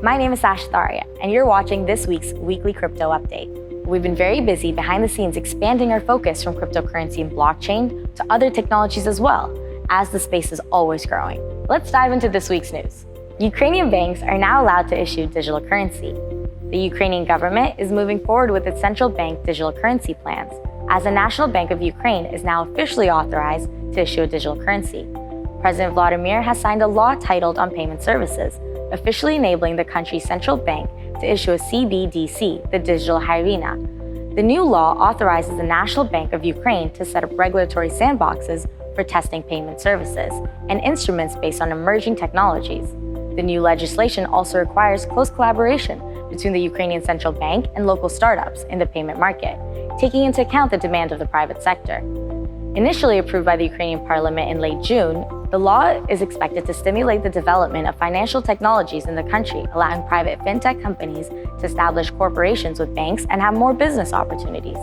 My name is Sash Tharia, and you're watching this week's weekly crypto update. We've been very busy behind the scenes expanding our focus from cryptocurrency and blockchain to other technologies as well, as the space is always growing. Let's dive into this week's news. Ukrainian banks are now allowed to issue digital currency. The Ukrainian government is moving forward with its central bank digital currency plans, as the National Bank of Ukraine is now officially authorized to issue a digital currency. President Vladimir has signed a law titled on payment services, officially enabling the country's central bank to issue a CBDC, the digital hryvnia. The new law authorizes the National Bank of Ukraine to set up regulatory sandboxes for testing payment services and instruments based on emerging technologies. The new legislation also requires close collaboration between the Ukrainian central bank and local startups in the payment market, taking into account the demand of the private sector. Initially approved by the Ukrainian parliament in late June, the law is expected to stimulate the development of financial technologies in the country, allowing private fintech companies to establish corporations with banks and have more business opportunities.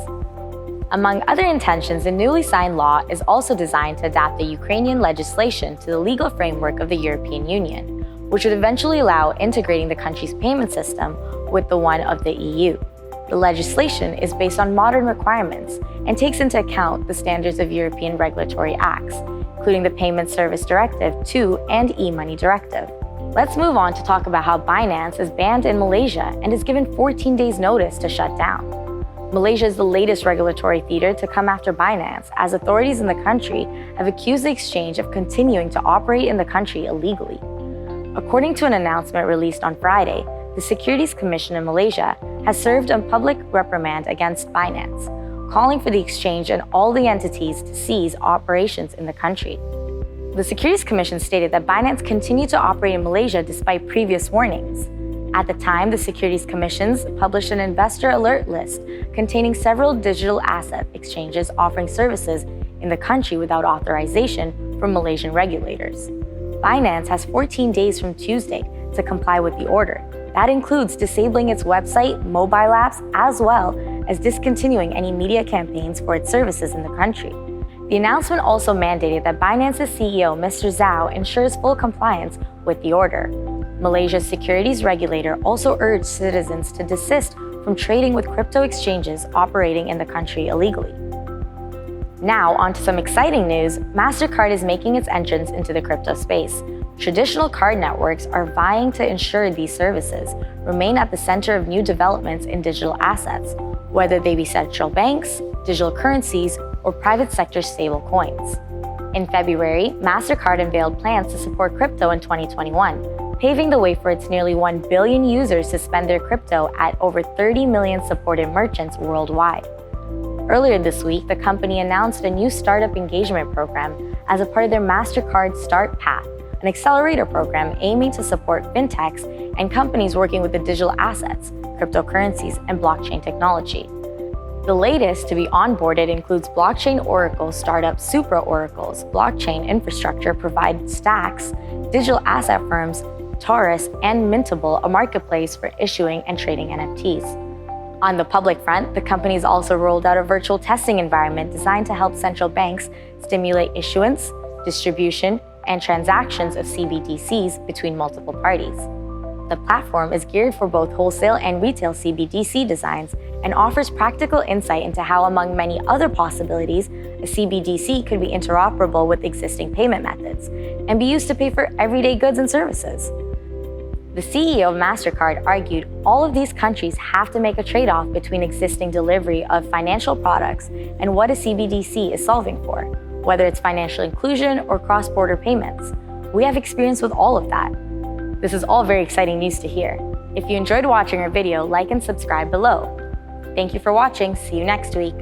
Among other intentions, the newly signed law is also designed to adapt the Ukrainian legislation to the legal framework of the European Union, which would eventually allow integrating the country's payment system with the one of the EU. The legislation is based on modern requirements and takes into account the standards of European regulatory acts, including the Payment Service Directive 2 and e-money directive. Let's move on to talk about how Binance is banned in Malaysia and is given 14 days notice to shut down. Malaysia is the latest regulatory theater to come after Binance, as authorities in the country have accused the exchange of continuing to operate in the country illegally. According to an announcement released on Friday, the Securities Commission in Malaysia has served a public reprimand against Binance, calling for the exchange and all the entities to cease operations in the country. The Securities Commission stated that Binance continued to operate in Malaysia despite previous warnings. At the time, the Securities Commission published an investor alert list containing several digital asset exchanges offering services in the country without authorization from Malaysian regulators. Binance has 14 days from Tuesday to comply with the order. That includes disabling its website, mobile apps, as well as discontinuing any media campaigns for its services in the country. The announcement also mandated that Binance's CEO, Mr. Zhao, ensures full compliance with the order. Malaysia's securities regulator also urged citizens to desist from trading with crypto exchanges operating in the country illegally. Now, on to some exciting news. Mastercard is making its entrance into the crypto space. Traditional card networks are vying to ensure these services remain at the center of new developments in digital assets, whether they be central banks, digital currencies, or private sector stable coins. In February, Mastercard unveiled plans to support crypto in 2021, paving the way for its nearly 1 billion users to spend their crypto at over 30 million supported merchants worldwide. Earlier this week, the company announced a new startup engagement program as a part of their Mastercard Start Path, an accelerator program aiming to support fintechs and companies working with the digital assets, cryptocurrencies, and blockchain technology. The latest to be onboarded includes blockchain oracle startup Supra Oracle's blockchain infrastructure provides Stacks, digital asset firms, Taurus, and Mintable, a marketplace for issuing and trading NFTs. On the public front, the company's also rolled out a virtual testing environment designed to help central banks stimulate issuance, distribution, and transactions of CBDCs between multiple parties. The platform is geared for both wholesale and retail CBDC designs and offers practical insight into how, among many other possibilities, a CBDC could be interoperable with existing payment methods and be used to pay for everyday goods and services. The CEO of Mastercard argued all of these countries have to make a trade-off between existing delivery of financial products and what a CBDC is solving for, whether it's financial inclusion or cross-border payments. We have experience with all of that. This is all very exciting news to hear. If you enjoyed watching our video, like and subscribe below. Thank you for watching. See you next week.